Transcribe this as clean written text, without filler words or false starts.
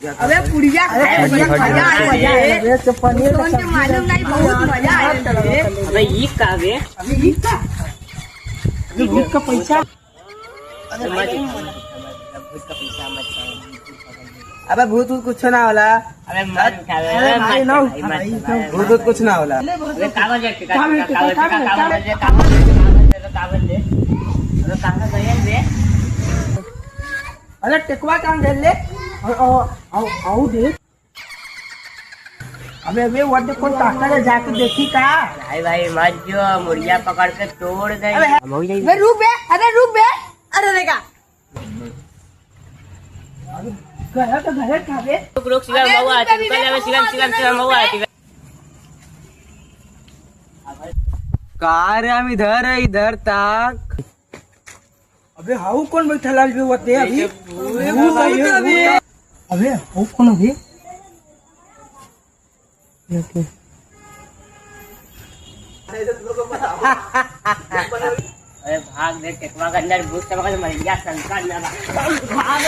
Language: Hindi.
अबे पुड़िया पनीर मालूम नहीं बहुत मजा आया। अबे ये का बे अभी ईद का पैसा अबे भूत कुछ ना होला। अबे मत खावे भूत कुछ ना होला। अबे कागज दे कागज दे बे। अरे टेकवा काम दे ले आओ दे। अबे वे वो देखो ताकत जाके देखी का। भाई मत जो मुर्गिया पकड़ के तोड़ दे। अबे रुक बे अरे देखा घर तो घर का बे। रुक शिवम महुआ आती पहले शिवम महुआ आती। कार हम इधर है इधर तक। अबे हाउ कौन बैठा लाल बे होते अभी। अबे हाउ कौन अभी अरे भाग दे टेकवा के अंदर भूत चमका मर गया संस्कार ना भाग